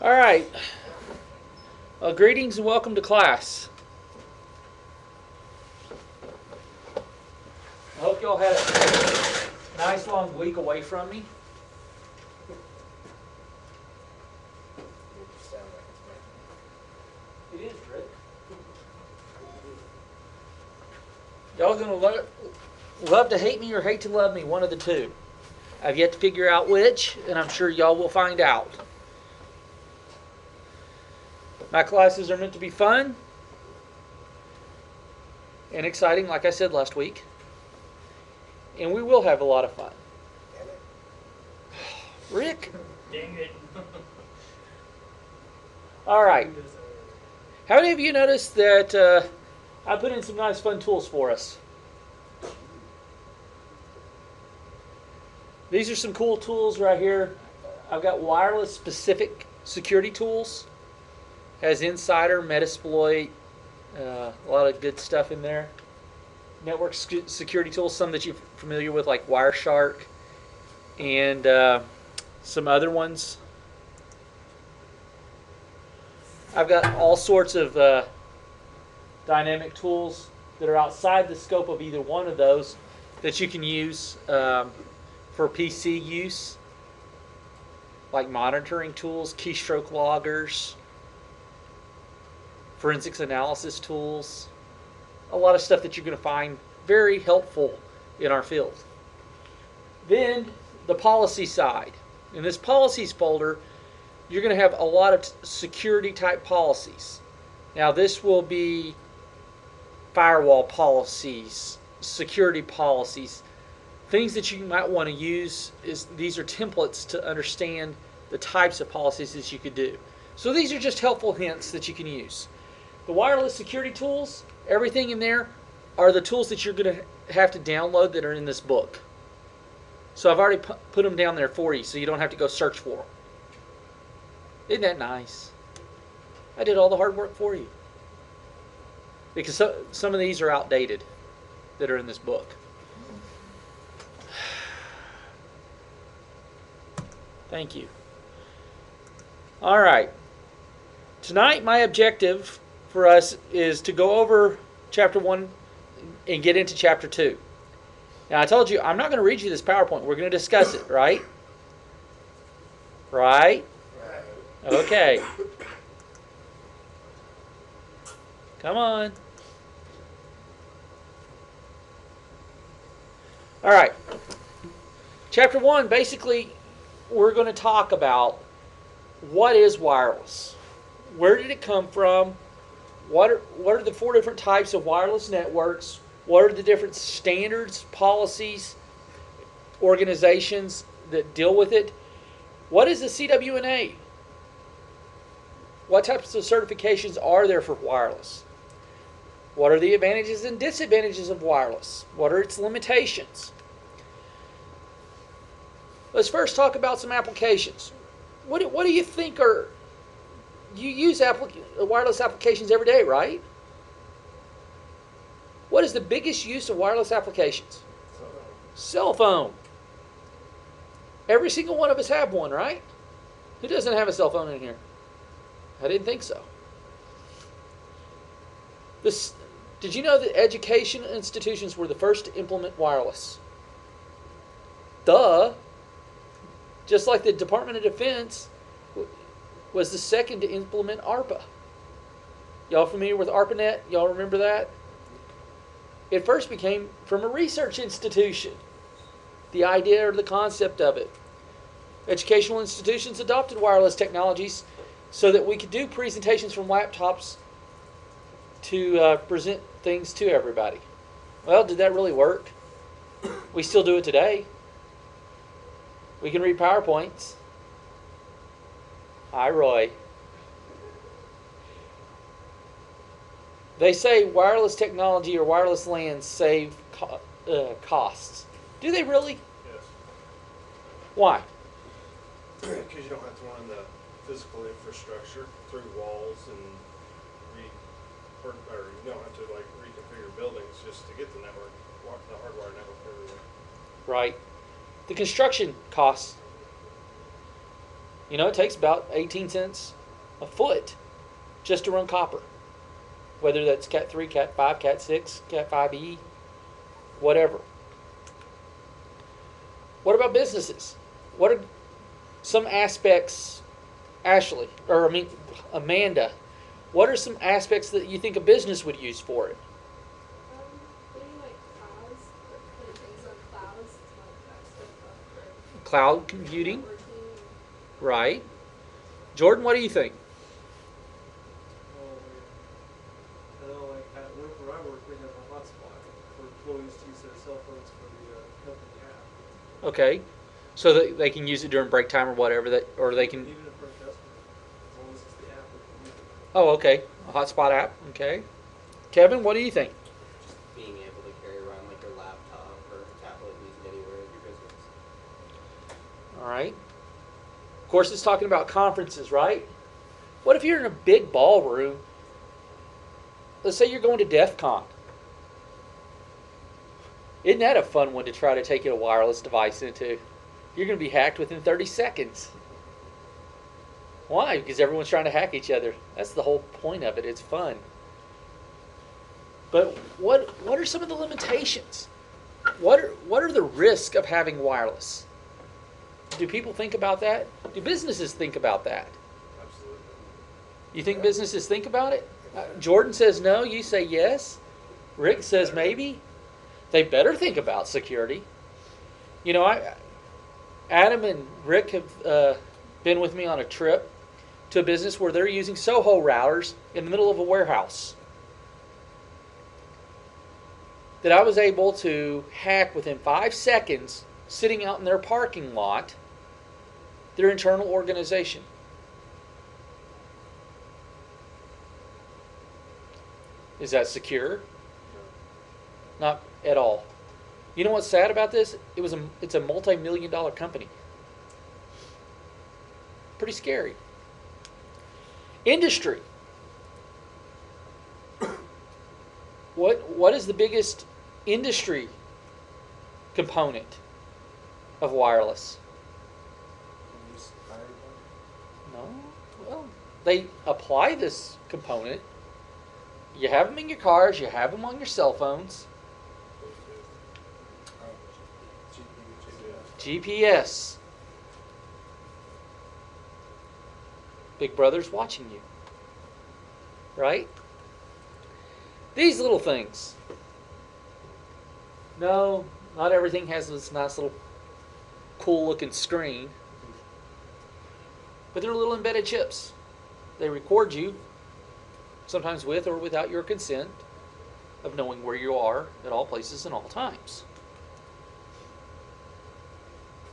All right. Well, greetings and welcome to class. I hope y'all had a nice long week away from me. It is, Rick. Y'all gonna love to hate me or hate to love me, one of the two. I've yet to figure out which, and I'm sure y'all will find out. My classes are meant to be fun and exciting, like I said last week. And we will have a lot of fun. Rick? Dang it. All right. How many of you noticed that I put in some nice fun tools for us? These are some cool tools right here. I've got wireless specific security tools. Has Insider, Metasploit, a lot of good stuff in there. Network security tools, some that you're familiar with, like Wireshark, and some other ones. I've got all sorts of dynamic tools that are outside the scope of either one of those that you can use for PC use, like monitoring tools, keystroke loggers, forensics analysis tools, a lot of stuff that you're going to find very helpful in our field. Then the policy side. In this policies folder, you're going to have a lot of security type policies. Now this will be firewall policies, security policies, things that you might want to use. These are templates to understand the types of policies that you could do. So these are just helpful hints that you can use. The wireless security tools, everything in there are the tools that you're going to have to download that are in this book. So I've already put them down there for you so you don't have to go search for them. Isn't that nice? I did all the hard work for you. Because some of these are outdated that are in this book. Thank you. All right. Tonight my objective for us is to go over chapter 1 and get into chapter 2. Now I told you I'm not going to read you this PowerPoint. We're going to discuss it, right? Right? Okay. Come on. All right. Chapter 1, basically, we're going to talk about what is wireless. Where did it come from? What are the 4 different types of wireless networks? What are the different standards, policies, organizations that deal with it? What is the CWNA? What types of certifications are there for wireless? What are the advantages and disadvantages of wireless? What are its limitations? Let's first talk about some applications. What do you think are... You use wireless applications every day, right? What is the biggest use of wireless applications? Cell phone. Every single one of us have one, right? Who doesn't have a cell phone in here? I didn't think so. Did you know that education institutions were the first to implement wireless? Duh. Just like the Department of Defense was the second to implement ARPA. Y'all familiar with ARPANET? Y'all remember that? It first became from a research institution. The idea or the concept of it. Educational institutions adopted wireless technologies so that we could do presentations from laptops to present things to everybody. Well, did that really work? We still do it today. We can read PowerPoints. Hi, Roy. They say wireless technology or wireless LAN save costs. Do they really? Yes. Why? Because you don't have to run the physical infrastructure through walls and or you don't have to like reconfigure buildings just to get the network, the hardwired network everywhere. Right. The construction costs. It takes about 18 cents a foot just to run copper. Whether that's Cat 3, Cat 5, Cat 6, Cat 5e, whatever. What about businesses? What are some aspects, Amanda, what are some aspects that you think a business would use for it? Putting like clouds, or putting things on clouds, like that stuff up, Cloud or computing, networking. right? Jordan, what do you think? I know, like at work where I work, we have a hotspot for employees to use their cell phones for the company app. Okay, so that they can use it during break time or whatever, or they can. Even if we're a customer, as long as it's the app, we can use it. Oh, okay, a hotspot app. Okay, Kevin, what do you think? Just being able to carry around like your laptop or tablet and use it anywhere in your business. All right. Of course, it's talking about conferences, right? What if you're in a big ballroom? Let's say you're going to DEF CON. Isn't that a fun one to try to take a wireless device into? You're going to be hacked within 30 seconds. Why? Because everyone's trying to hack each other. That's the whole point of it. It's fun. But what are some of the limitations? What are the risks of having wireless? Do people think about that? Do businesses think about that? Absolutely. You think businesses think about it? Jordan says no. You say yes. Rick says maybe. They better think about security. Adam and Rick have been with me on a trip to a business where they're using Soho routers in the middle of a warehouse that I was able to hack within 5 seconds sitting out in their parking lot, their internal organization. Is that secure? Not at all. You know what's sad about this? It's a multi-million-dollar company. Pretty scary. Industry. What is the biggest industry component of wireless? No. Well, they apply this component. You have them in your cars. You have them on your cell phones. GPS. Big Brother's watching you. Right? These little things. No, not everything has this nice little cool looking screen. But they're little embedded chips. They record you, sometimes with or without your consent, of knowing where you are at all places and all times.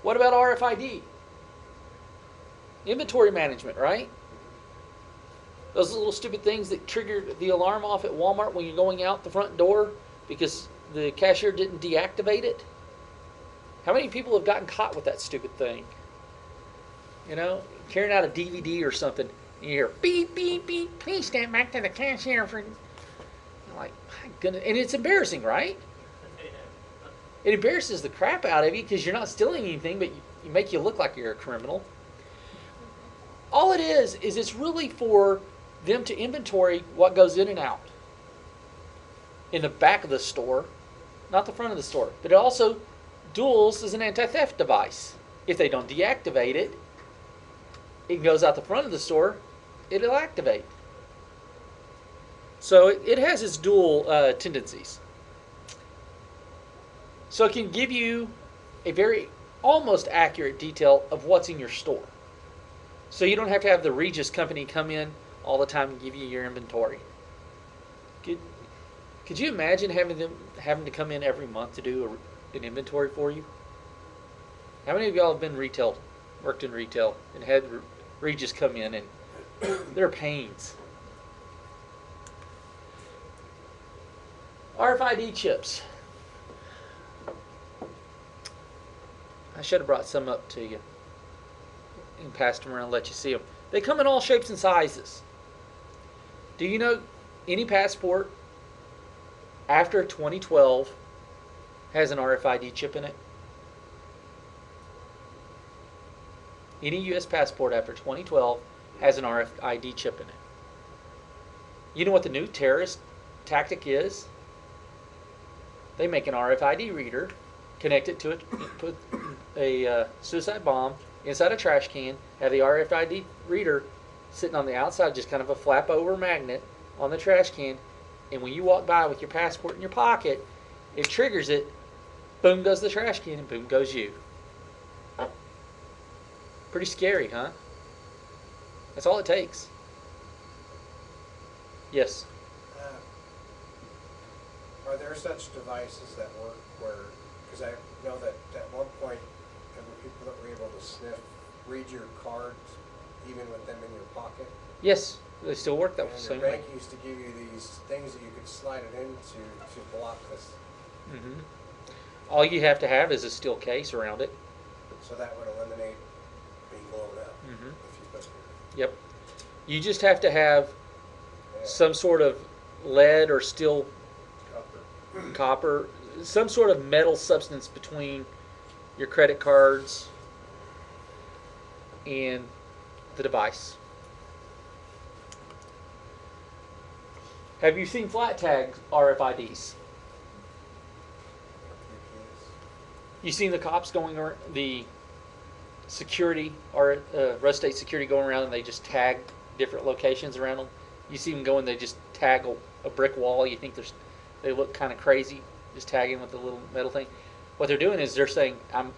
What about RFID? Inventory management, right? Those little stupid things that trigger the alarm off at Walmart when you're going out the front door because the cashier didn't deactivate it. How many people have gotten caught with that stupid thing? Carrying out a DVD or something, and you hear beep, beep, beep, please stand back to the cashier for... I'm like, my goodness. And it's embarrassing, right? It embarrasses the crap out of you because you're not stealing anything, but you make you look like you're a criminal. All it is it's really for them to inventory what goes in and out in the back of the store, not the front of the store. But it also duels as an anti-theft device. If they don't deactivate it, it goes out the front of the store, it'll activate. So it has its dual tendencies. So it can give you a very almost accurate detail of what's in your store. So you don't have to have the Regis company come in all the time and give you your inventory. Could you imagine having to come in every month to do an inventory for you? How many of y'all have been worked in retail, and had Regis come in, and they're pains? RFID chips. I should have brought some up to you and passed them around and let you see them. They come in all shapes and sizes. Do you know any passport after 2012 has an RFID chip in it? any U.S. passport after 2012 has an RFID chip in it. You know what the new terrorist tactic is? They make an RFID reader, connect it to it, put a suicide bomb inside a trash can, have the RFID reader sitting on the outside, just kind of a flap over magnet on the trash can, and when you walk by with your passport in your pocket, it triggers it, boom goes the trash can, and boom goes you. Pretty scary, huh? That's all it takes. Yes. Are there such devices that work where, because I know that at one point there were people that were able to read your cards even with them in your pocket? Yes, they still work that And same your way. bank used to give you these things that you could slide it into to block this, Hmm. All you have to have is a steel case around it. so that would eliminate being blown up Mhm. if you put your, Yep. You just have to have yeah. some sort of lead or steel, Copper. copper, some sort of metal substance between your credit cards and the device. Have you seen flat tag RFIDs? UPS. You seen the cops going around, the security or road state security going around and they just tag different locations around them? You see them going, they just tag a brick wall. You think they look kind of crazy, just tagging with the little metal thing. What they're doing is they're saying,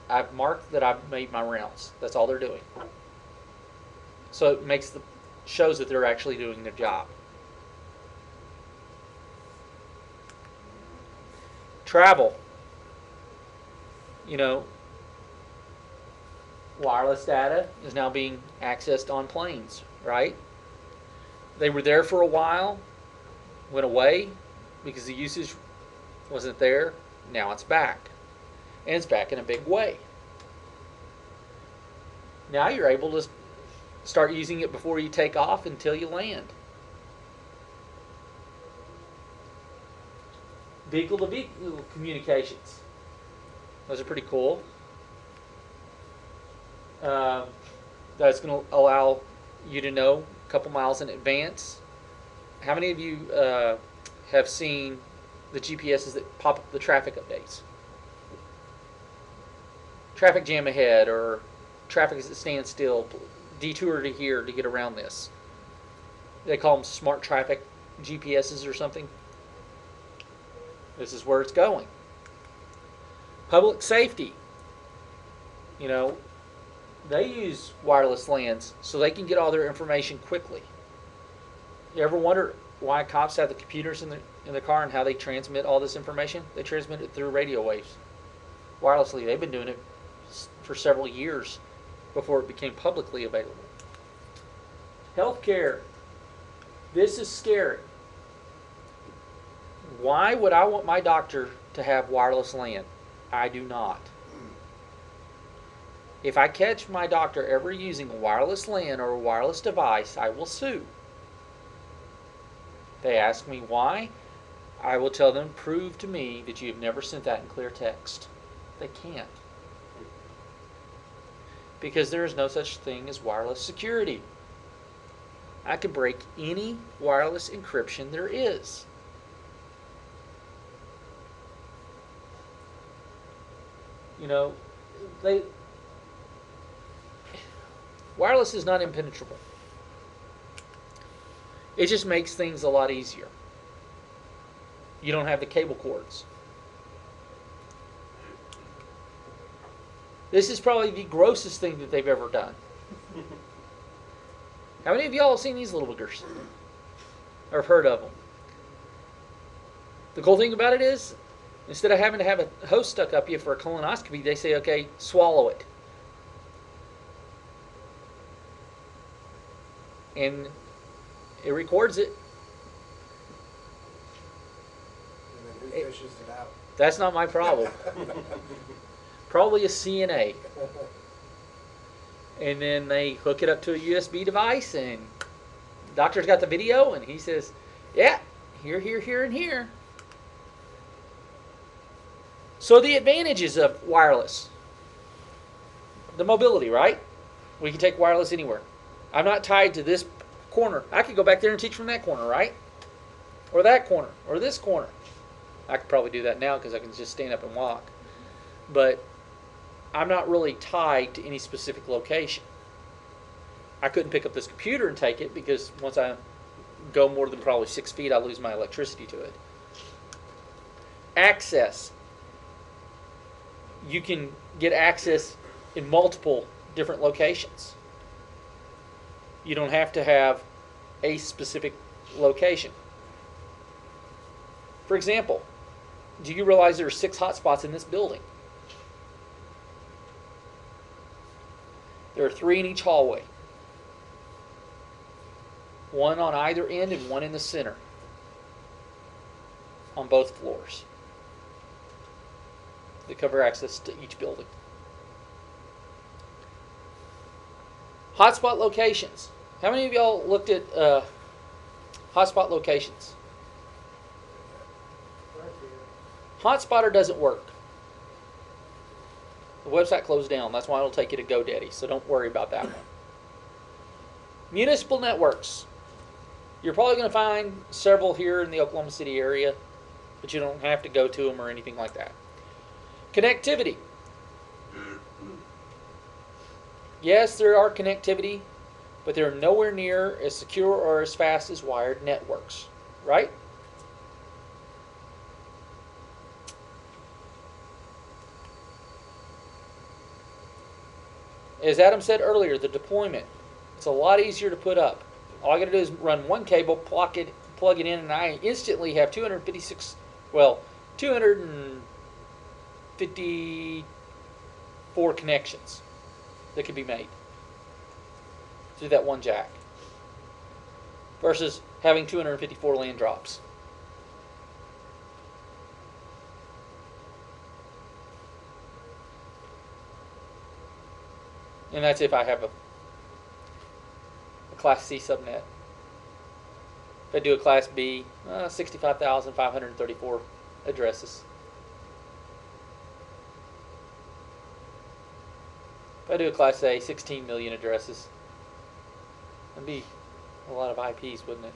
I've marked that I've made my rounds. That's all they're doing. So it shows that they're actually doing their job. Travel. Wireless data is now being accessed on planes, right? They were there for a while, went away because the usage wasn't there. Now it's back. And it's back in a big way. Now you're able to start using it before you take off until you land. Vehicle-to-vehicle communications. Those are pretty cool. That's going to allow you to know a couple miles in advance. How many of you have seen the GPSs that pop up the traffic updates? Traffic jam ahead, or traffic is at standstill, detour to here to get around this. They call them smart traffic GPSs or something. This is where it's going. Public safety. They use wireless LANs so they can get all their information quickly. You ever wonder why cops have the computers in the car and how they transmit all this information? They transmit it through radio waves, wirelessly. They've been doing it for several years before it became publicly available. Healthcare. This is scary. Why would I want my doctor to have wireless LAN? I do not. If I catch my doctor ever using a wireless LAN or a wireless device, I will sue. They ask me why. I will tell them, prove to me that you have never sent that in clear text. They can't. Because there is no such thing as wireless security. I could break any wireless encryption there is. Wireless is not impenetrable. It just makes things a lot easier. You don't have the cable cords. This is probably the grossest thing that they've ever done. How many of y'all have seen these little boogers? Or have heard of them? The cool thing about it is, instead of having to have a hose stuck up you for a colonoscopy, they say, okay, swallow it. And it records it. And then who fishes it out? That's not my problem. Probably a CNA. And then they hook it up to a USB device, and the doctor's got the video, and he says, yeah, here, and here. So the advantages of wireless. The mobility, right? We can take wireless anywhere. I'm not tied to this corner. I could go back there and teach from that corner, right? Or that corner, or this corner. I could probably do that now because I can just stand up and walk. But I'm not really tied to any specific location. I couldn't pick up this computer and take it because once I go more than probably 6 feet, I lose my electricity to it. Access. You can get access in multiple different locations. You don't have to have a specific location. For example, do you realize there are 6 hotspots in this building? There are 3 in each hallway. 1 on either end and 1 in the center. On both floors. They cover access to each building. Hotspot locations. How many of y'all looked at hotspot locations? Hotspotter doesn't work. The website closed down. That's why it'll take you to GoDaddy, so don't worry about that one. Municipal networks. You're probably going to find several here in the Oklahoma City area, but you don't have to go to them or anything like that. Connectivity. Yes, there are connectivity, but they're nowhere near as secure or as fast as wired networks, right? As Adam said earlier, the deployment, it's a lot easier to put up. All I got to do is run one cable, plug it in, and I instantly have 254 connections that can be made through that one jack versus having 254 land drops. And that's if I have a Class C subnet. If I do a Class B, 65,534 addresses. If I do a Class A, 16 million addresses. That'd be a lot of IPs, wouldn't it?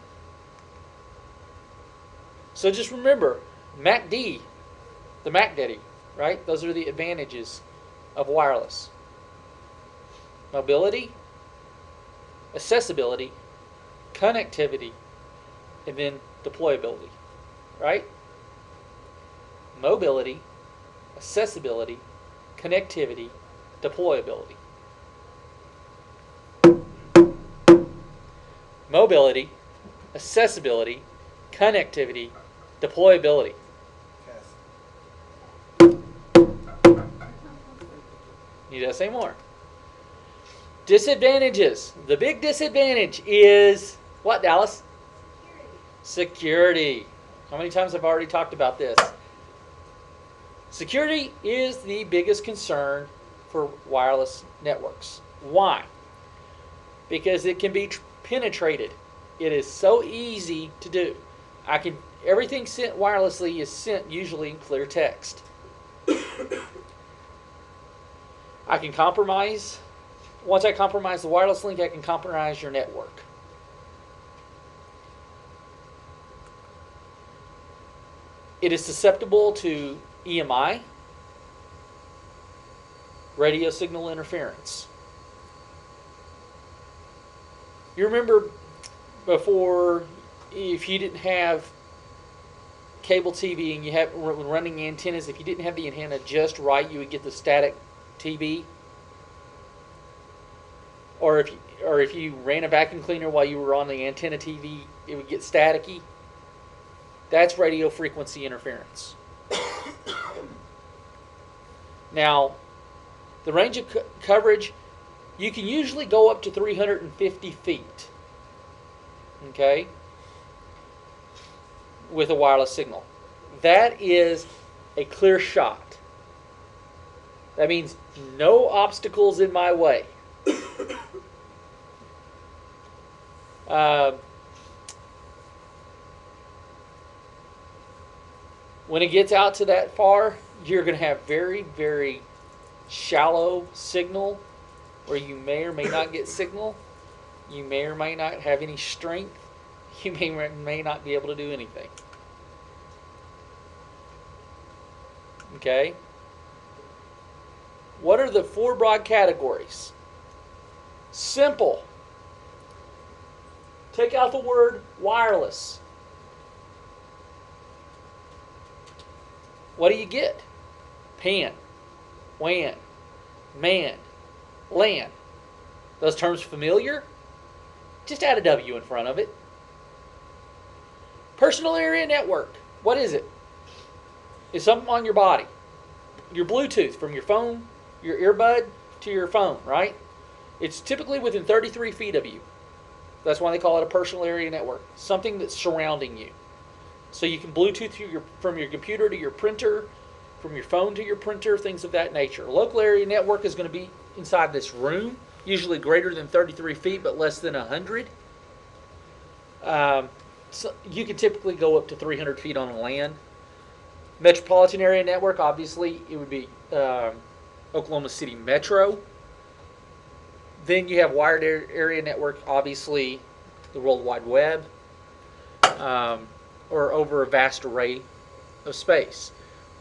So just remember, MACD, the MACD, right? Those are the advantages of wireless. Mobility, accessibility, connectivity, and then deployability, right? Mobility, accessibility, connectivity, deployability. Mobility, accessibility, connectivity, deployability. Yes. Need to say more. Disadvantages. The big disadvantage is what, Dallas? Security. How many times have I already talked about this? Security is the biggest concern for wireless networks. Why? Because it can be penetrated. It is so easy to do. Everything sent wirelessly is sent usually in clear text. I can compromise. Once I compromise the wireless link, I can compromise your network. It is susceptible to EMI, radio signal interference. You remember before, if you didn't have cable TV and you have running antennas, if you didn't have the antenna just right, you would get the static TV. Or if you ran a vacuum cleaner while you were on the antenna TV, it would get staticky. That's radio frequency interference. Now, the range of coverage, you can usually go up to 350 feet. Okay? With a wireless signal. That is a clear shot. That means no obstacles in my way. When it gets out to that far, you're going to have very, very shallow signal where you may or may not get signal. You may or may not have any strength. You may or may not be able to do anything. Okay? What are the four broad categories? Simple. Take out the word wireless. What do you get? PAN, WAN, MAN, LAN. Those terms familiar? Just add a W in front of it. Personal area network. What is it? It's something on your body. Your Bluetooth from your phone, your earbud to your phone, right? It's typically within 33 feet of you. That's why they call it a personal area network. Something that's surrounding you. So you can Bluetooth from your computer to your printer, from your phone to your printer, things of that nature. A local area network is going to be inside this room, usually greater than 33 feet, but less than 100. So you can typically go up to 300 feet on a LAN. Metropolitan area network, obviously, it would be Oklahoma City Metro. Then you have wired area network, obviously, the World Wide Web, or over a vast array of space.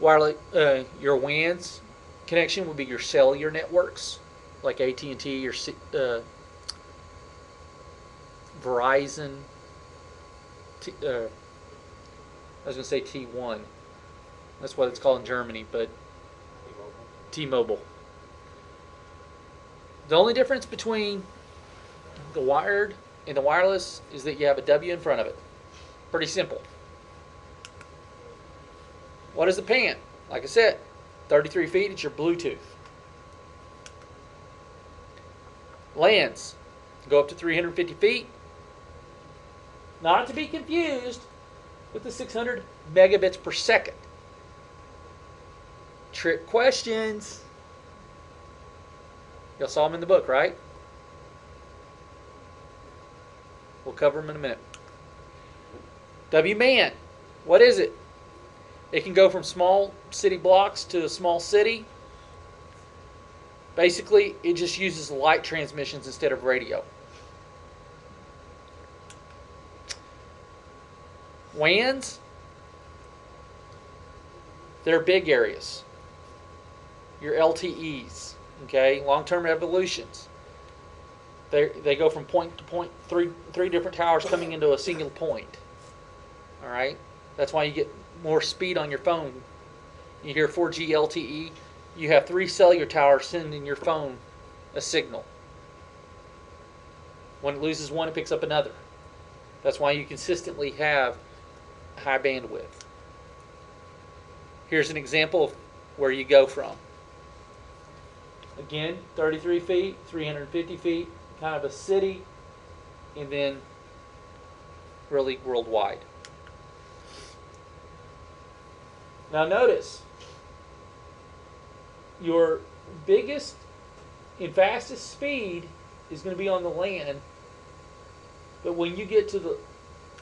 Your WANs connection would be your cellular networks, like AT&T or Verizon. I was going to say T1. That's what it's called in Germany, but T-Mobile. The only difference between the wired and the wireless is that you have a W in front of it. Pretty simple. What is the PAN? Like I said, 33 feet, it's your Bluetooth. LANs go up to 350 feet. Not to be confused with the 600 megabits per second. Trick questions. Y'all saw them in the book, right? We'll cover them in a minute. WMAN. What is it? It can go from small city blocks to a small city. Basically, it just uses light transmissions instead of radio. WANs, they're big areas. Your LTEs, okay, long-term evolutions. They go from point to point, three different towers coming into a single point. All right, that's why you get more speed on your phone. You hear 4G LTE, you have 3 cellular towers sending your phone a signal. When it loses one, it picks up another. That's why you consistently have high bandwidth. Here's an example of where you go from. Again, 33 feet, 350 feet, kind of a city, and then really worldwide. Now notice, your biggest and fastest speed is going to be on the LAN, but when you get to the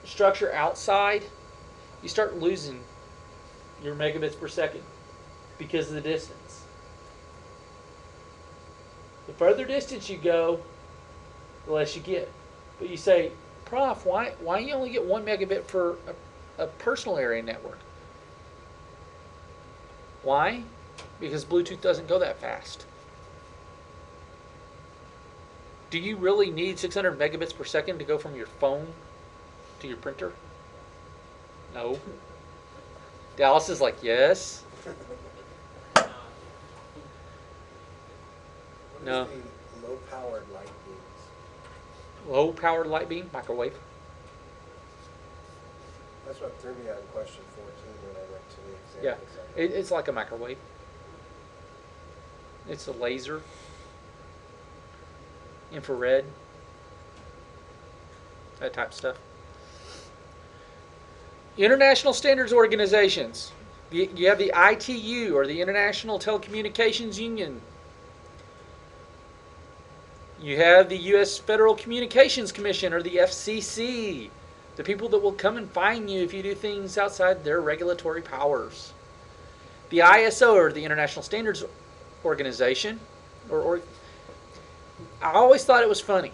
structure outside, you start losing your megabits per second because of the distance. The further distance you go, the less you get. But you say, Prof, why you only get 1 megabit for a personal area network? Why? Because Bluetooth doesn't go that fast. Do you really need 600 megabits per second to go from your phone to your printer? No. Dallas is like, yes. No. What is the low-powered light beams? Low-powered light beam, microwave. That's what threw me on question 14 when I went to the Yeah, example. it's like a microwave. It's a laser, infrared, that type of stuff. International standards organizations. You have the ITU, or the International Telecommunications Union. You have the U.S. Federal Communications Commission, or the FCC. The people that will come and fine you if you do things outside their regulatory powers. The ISO, or the International Standards Organization, or I always thought it was funny.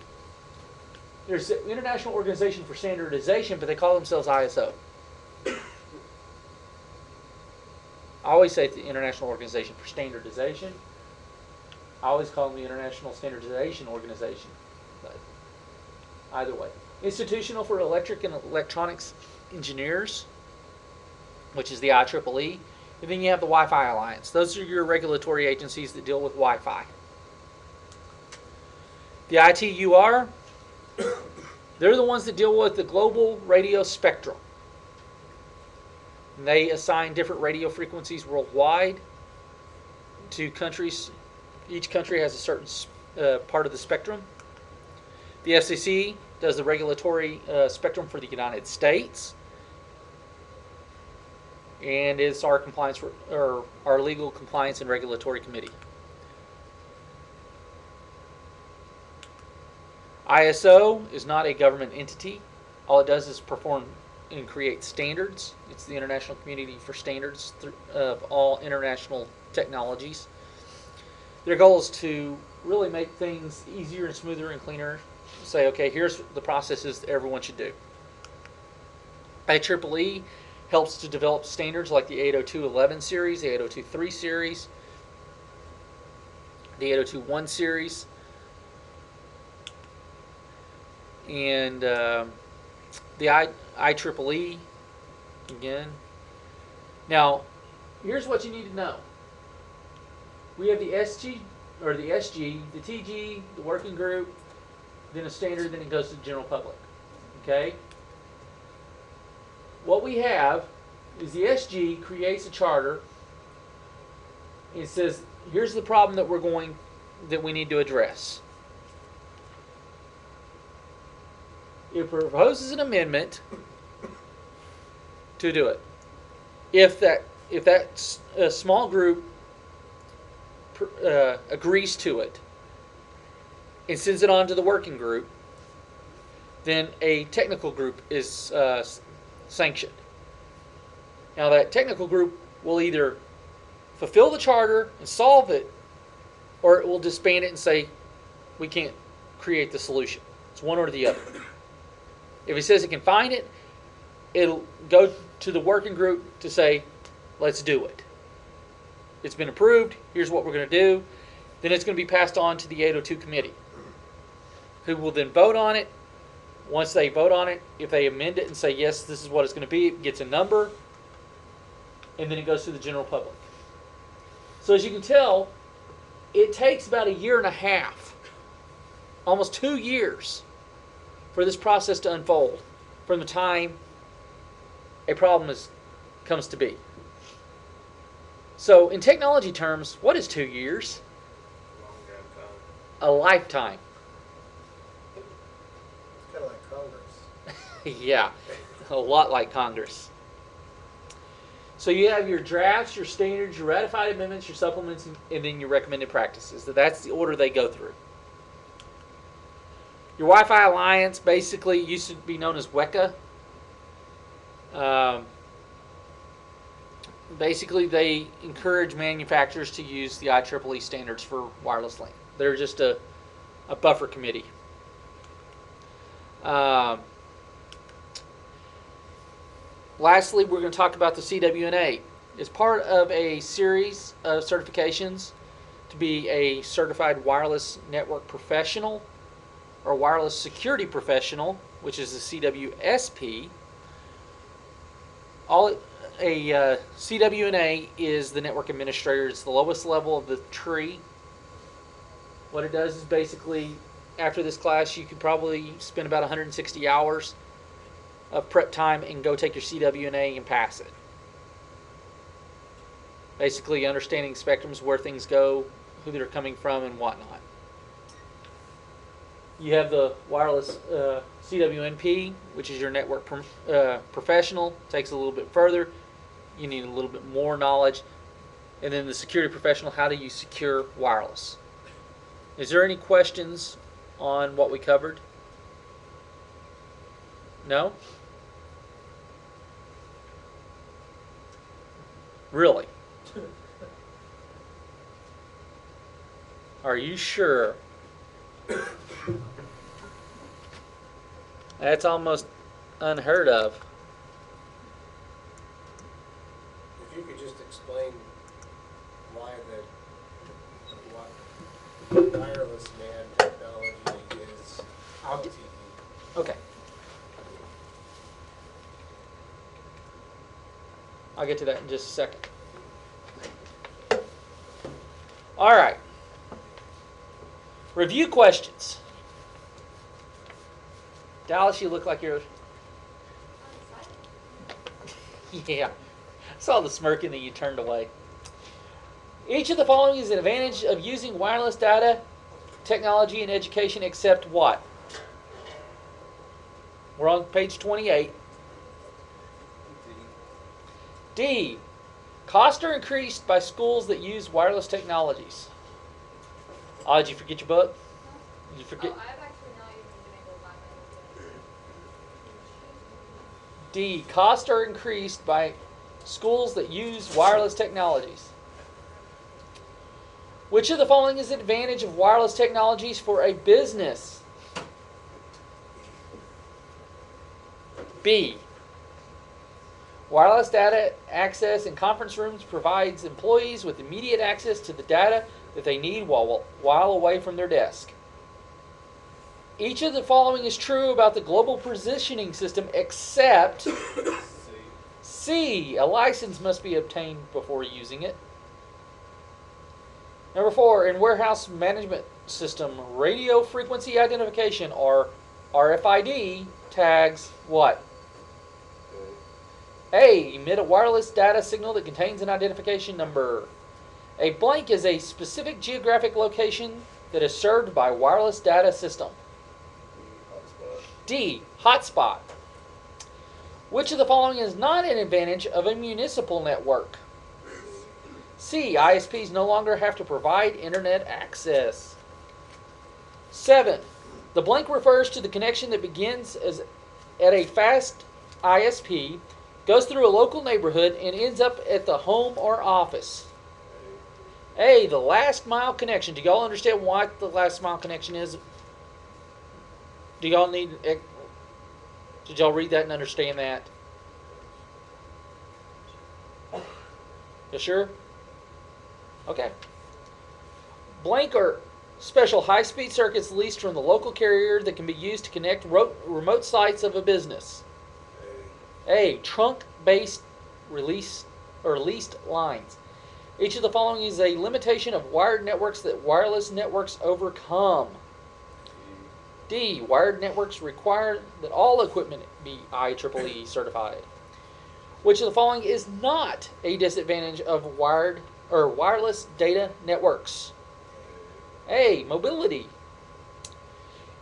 There's the International Organization for Standardization, but they call themselves ISO. I always say it's the International Organization for Standardization. I always call them the International Standardization Organization. But either way. Institutional for Electric and Electronics Engineers, which is the IEEE. And then you have the Wi-Fi Alliance. Those are your regulatory agencies that deal with Wi-Fi. The ITUR, they're the ones that deal with the global radio spectrum. And they assign different radio frequencies worldwide to countries. Each country has a certain part of the spectrum. The FCC does the regulatory spectrum for the United States, and it's our compliance or our legal compliance and regulatory committee. ISO is not a government entity. All it does is perform and create standards. It's the International Community for Standards of all international technologies. Their goal is to really make things easier and smoother and cleaner. Say, okay, here's the processes that everyone should do. IEEE helps to develop standards like the 802.11 series, the 802.3 series, the 802.1 series, and the IEEE again. Now, here's what you need to know. We have the SG, or the SG, the TG, the working group, then a standard, then it goes to the general public. Okay? What we have is the SG creates a charter. It says, here's the problem that we need to address. It proposes an amendment to do it. If that small group agrees to it and sends it on to the working group, then a technical group is sanctioned. Now that technical group will either fulfill the charter and solve it, or it will disband it and say, we can't create the solution. It's one or the other. If it says it can find it, it'll go to the working group to say, let's do it. It's been approved, here's what we're going to do. Then it's going to be passed on to the 802 committee, who will then vote on it. Once they vote on it, if they amend it and say, yes, this is what it's going to be, it gets a number, and then it goes to the general public. So as you can tell, it takes about 1.5 years, almost 2 years, for this process to unfold from the time a problem comes to be. So in technology terms, what is 2 years? Long damn time. A lifetime. It's kind of like Congress. Yeah, a lot like Congress. So you have your drafts, your standards, your ratified amendments, your supplements, and then your recommended practices. So that's the order they go through. Your Wi-Fi Alliance basically used to be known as WECA. Basically, they encourage manufacturers to use the IEEE standards for wireless LAN. They're just a buffer committee. Lastly, we're going to talk about the CWNA. It's part of a series of certifications to be a certified wireless network professional or wireless security professional, which is the CWSP. A CWNA is the network administrator. It's the lowest level of the tree. What it does is basically, after this class, you could probably spend about 160 hours of prep time and go take your CWNA and pass it. Basically understanding spectrums, where things go, who they're coming from, and whatnot. You have the wireless CWNP, which is your network professional. Takes a little bit further. You need a little bit more knowledge. And then the security professional, how do you secure wireless? Is there any questions on what we covered? No? Really? Are you sure? That's almost unheard of. If you could just explain why what wireless LAN technology is I'll get- LTE. Okay. I'll get to that in just a second. All right. Review questions. Dallas, you look like you're. Yeah. I saw the smirk and then you turned away. Each of the following is an advantage of using wireless data technology in education except what? We're on page 28. D. Costs are increased by schools that use wireless technologies. Oh, did you forget your book? Did you forget? Oh, I've actually not even been able to buy my own book. D. Costs are increased by schools that use wireless technologies. Which of the following is an advantage of wireless technologies for a business? B. Wireless data access in conference rooms provides employees with immediate access to the data that they need while away from their desk. Each of the following is true about the global positioning system except C. A license must be obtained before using it. Number 4, in warehouse management system, radio frequency identification or RFID tags what? A. Emit a wireless data signal that contains an identification number. A blank is a specific geographic location that is served by wireless data system. D. Hotspot. Which of the following is not an advantage of a municipal network? C. ISPs no longer have to provide internet access. 7. The blank refers to the connection that begins at a fast ISP, goes through a local neighborhood, and ends up at the home or office. A. The last mile connection. Do y'all understand what the last mile connection is? Do y'all need... Did y'all read that and understand that? You sure? Okay. Blank are special high-speed circuits leased from the local carrier that can be used to connect remote sites of a business. A. Trunk-based release or leased lines. Each of the following is a limitation of wired networks that wireless networks overcome. D. Wired networks require that all equipment be IEEE certified. Which of the following is not a disadvantage of wired or wireless data networks? A. Mobility.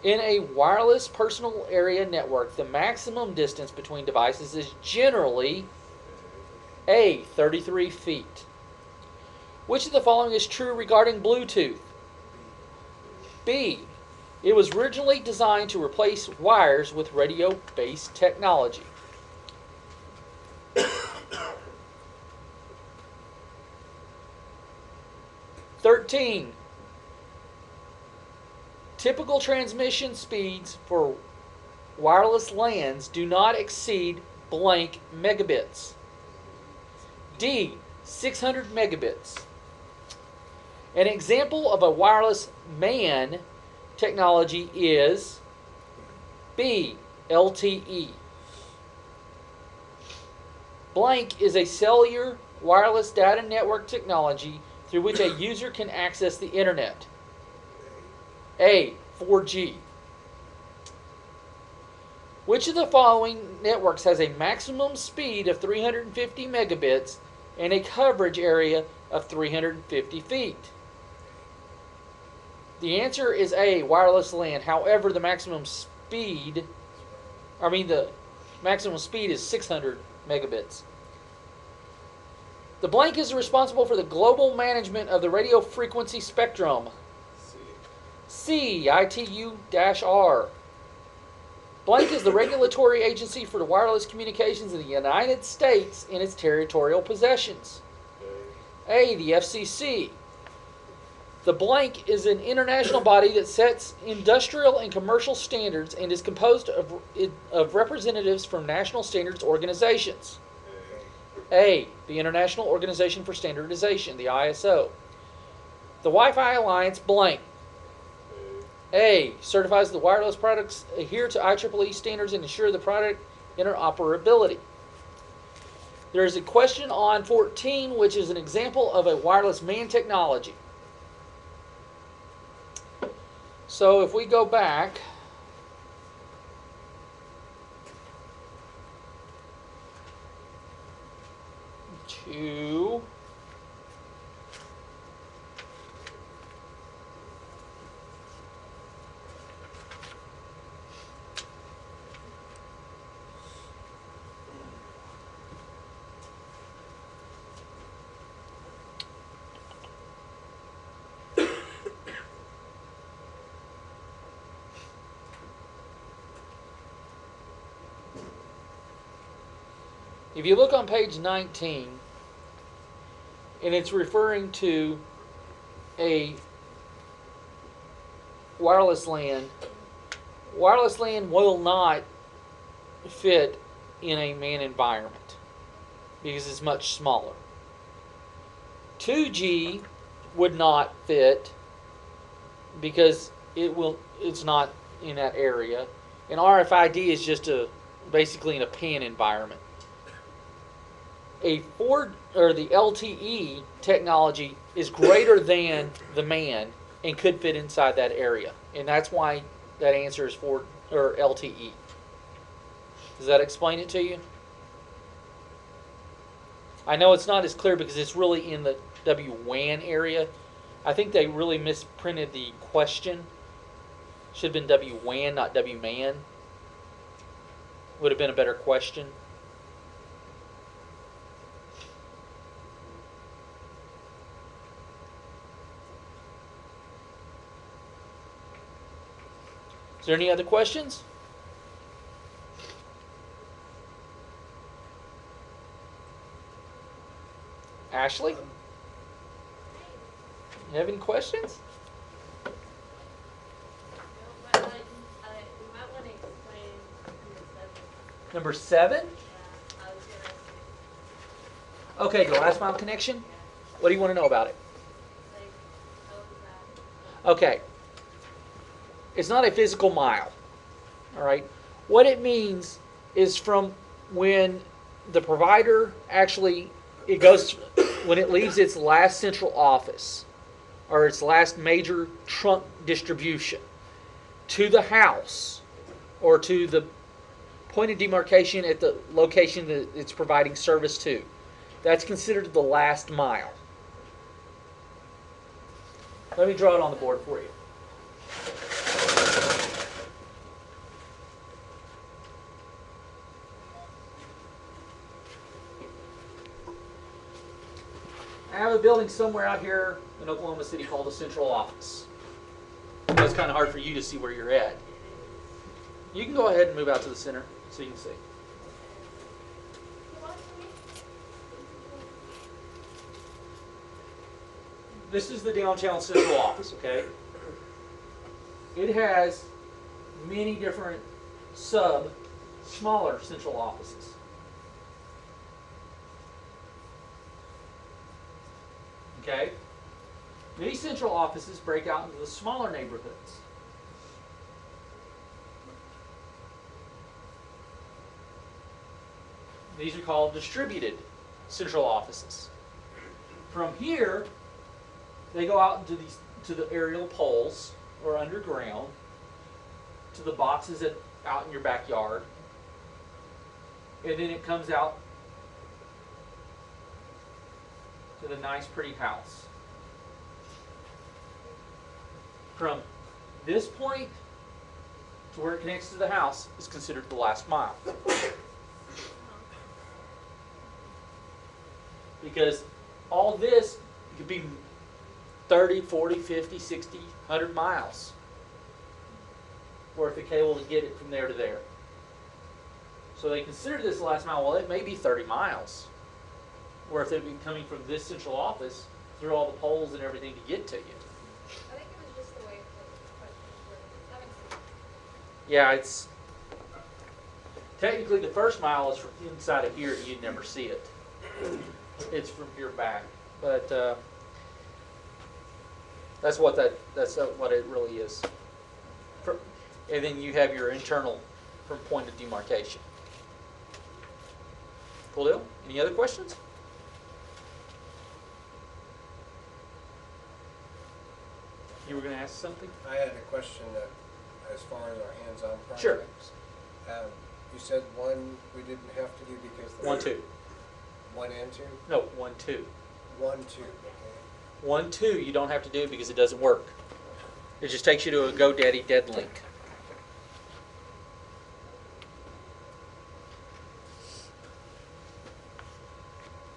In a wireless personal area network, the maximum distance between devices is generally A. 33 feet. Which of the following is true regarding Bluetooth? B. It was originally designed to replace wires with radio-based technology. 13. Typical transmission speeds for wireless LANs do not exceed blank megabits. D. 600 megabits. An example of a wireless MAN technology is B. LTE. Blank is a cellular wireless data network technology through which a user can access the internet. A. 4G. Which of the following networks has a maximum speed of 350 megabits and a coverage area of 350 feet? The answer is A. Wireless LAN. However, the maximum speed is 600 megabits. The blank is responsible for the global management of the radio frequency spectrum. C. ITU-R. Blank is the regulatory agency for the wireless communications in the United States in its territorial possessions. A. The FCC. The blank is an international body that sets industrial and commercial standards and is composed of representatives from national standards organizations. A, the International Organization for Standardization, the ISO. The Wi-Fi Alliance blank. A, certifies the wireless products adhere to IEEE standards and ensure the product interoperability. There is a question on 14, which is an example of a wireless MAN technology. So if we go back to if you look on page 19, and it's referring to a wireless LAN will not fit in a MAN environment because it's much smaller. 2G would not fit because it's not in that area. And RFID is just basically in a PAN environment. The LTE technology is greater than the MAN and could fit inside that area. And that's why that answer is LTE. Does that explain it to you? I know it's not as clear because it's really in the WWAN area. I think they really misprinted the question. Should have been WWAN, not WMAN. Would have been a better question. Is there any other questions? Ashley? You have any questions? No, but you might want to explain Number 7? Yeah, I was gonna Okay, the last mile connection? What do you want to know about it? like, how was that? Okay. It's not a physical mile. All right. What it means is from when the provider actually when it leaves its last central office or its last major trunk distribution to the house or to the point of demarcation at the location that it's providing service to. That's considered the last mile. Let me draw it on the board for you. I have a building somewhere out here in Oklahoma City called a central office. It's kind of hard for you to see where you're at. You can go ahead and move out to the center so you can see. This is the downtown central office, okay? It has many different smaller central offices. Okay? These central offices break out into the smaller neighborhoods. These are called distributed central offices. From here, they go out to the aerial poles or underground, to the boxes out in your backyard, and then it comes out to the nice, pretty house. From this point to where it connects to the house is considered the last mile. Because all this could be 30, 40, 50, 60, 100 miles worth of cable to get it from there to there. So they consider this the last mile. Well, it may be 30 miles worth of it coming from this central office through all the poles and everything to get to you. Yeah, it's technically the first mile is from inside of here. You'd never see it. It's from here back, but that's what it really is. And then you have your internal from point of demarcation. Cool deal? Any other questions? You were going to ask something? I had a question that, as far as our hands-on Sure. projects. You said one we didn't have to do because. 1, 2. 1 and 2? No, 1, 2. 1, 2, okay. 1, 2 you don't have to do because it doesn't work. It just takes you to a GoDaddy dead link.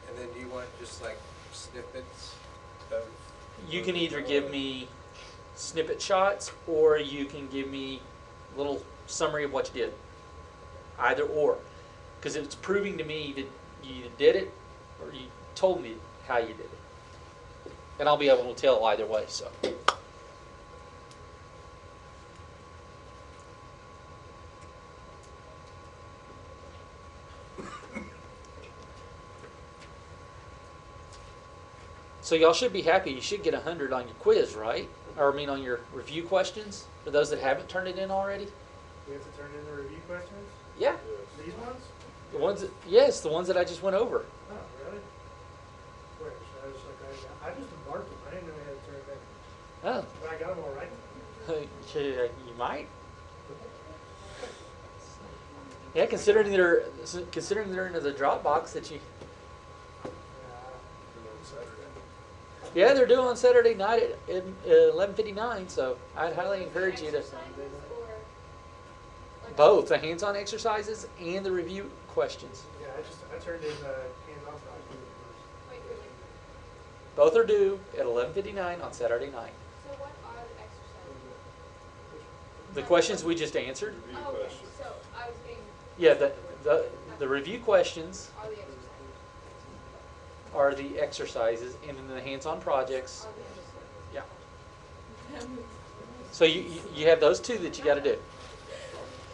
And then do you want just like snippets of? You can either give me snippet shots or you can give me a little summary of what you did. Either or. Because it's proving to me that you either did it or you told me how you did it. And I'll be able to tell either way. So. So y'all should be happy. You should get 100 on your quiz, right? Or I mean on your review questions, for those that haven't turned it in already. We have to turn in the review questions? Yeah, These ones? the ones that, yes, the ones that I just went over. Oh, really? Where, should I just like, I just marked them, I didn't know we had to turn them in. Oh, But I got them all right. you might. Yeah, considering they're in the Dropbox that you. Yeah, they're due on Saturday night at 11:59. So I'd highly encourage you to. Exercises or, like, Both the hands-on exercises and the review questions. Yeah, I turned in hands-on project first. Wait, really? Both are due at 11:59 on Saturday night. So what are the exercises? The questions we just answered. Review Oh, okay, question. so I was getting, Yeah, the review questions are the exercises? are the exercises, and then the hands-on projects. Are the Yeah. exercises? So you have those two that you got to do.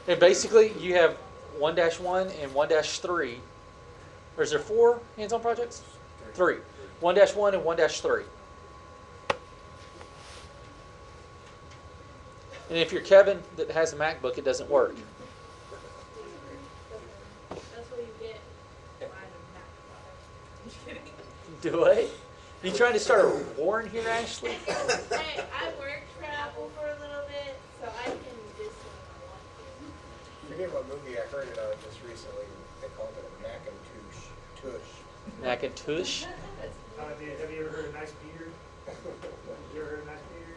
And basically, you have 1-1 and 1-3. Or is there 4 hands-on projects? 3. 1-1 and 1-3. And if you're Kevin that has a MacBook, it doesn't work. That's what you get buying a Mac product. Just kidding. Do it. You trying to start a war in here, Ashley? Hey, I worked for Apple for a little bit, so I can diss them if I want to. I forget what movie I heard it on just recently. They called it a Macintosh. Macintosh? Have you ever heard of Nice Peter? You ever heard of Nice Peter?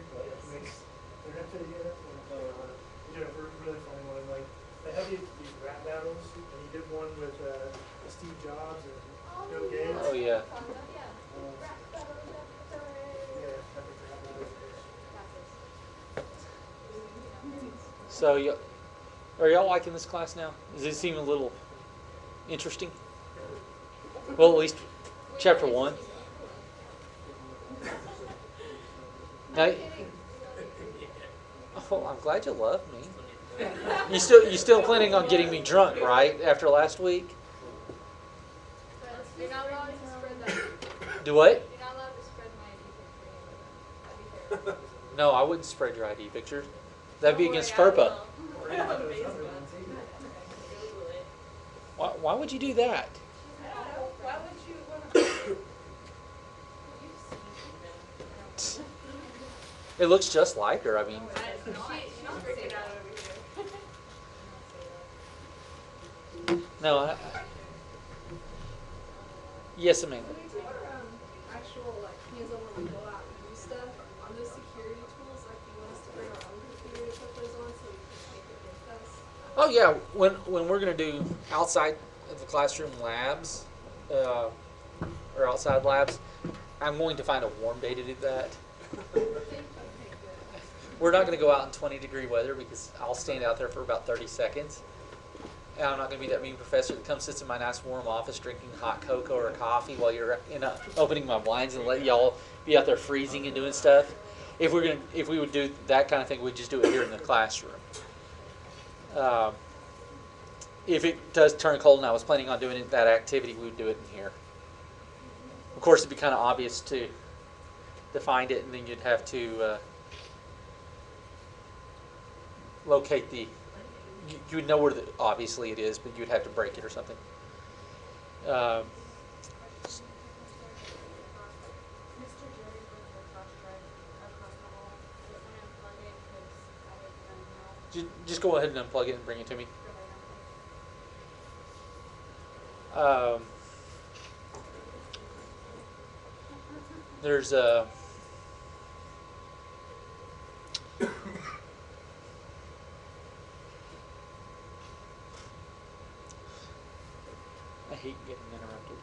Makes internet video. You know, really funny one. Like, they have these rap battles, and he did one with Steve Jobs and Bill Gates. Oh, yeah. Yeah, I think they have those. So, are y'all liking this class now? Does it seem a little interesting? Well, at least chapter 1. Now, oh, I'm glad you love me. You still planning on getting me drunk, right? After last week? But you're not allowed to spread that. Do what? You're not allowed to spread my ID picture. That'd be terrible. No, I wouldn't spread your ID picture. That'd be Don't against worry, I FERPA. will. Google it. Why would you do that? I don't know. Why would you want to? It looks just like her. I mean, She's freaking out over here. no. Yes, Amanda. When we take our actual hands-on when we go out and do stuff on those security tools, like you want us to bring our own computer to put those on so we can take it with us. Oh yeah, when we're gonna do outside of the classroom labs, or outside labs, I'm going to find a warm day to do that. Okay, good. We're not gonna go out in 20-degree weather because I'll stand out there for about 30 seconds. And I'm not gonna be that mean professor that comes sits in my nice warm office drinking hot cocoa or coffee while you're opening my blinds and let y'all be out there freezing and doing stuff. If we would do that kind of thing, we'd just do it here in the classroom. Um, if it does turn cold and I was planning on doing that activity, we would do it in here. Of course, it'd be kind of obvious to find it, and then you'd have to locate the. You would know where obviously it is, but you'd have to break it or something. Mr. Jerry puts the flash drive across the hall. Can I unplug it? Because I didn't know Just go ahead and unplug it and bring it to me. really on There's a. I hate getting interrupted.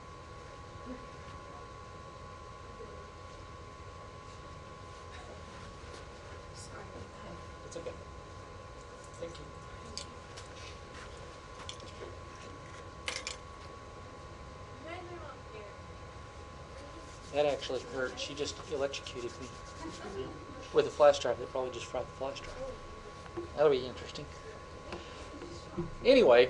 It's okay. Thank you. You guys are not here. That actually hurt. She just electrocuted me with a flash drive that probably just fried the flash drive. That'll be interesting. Anyway,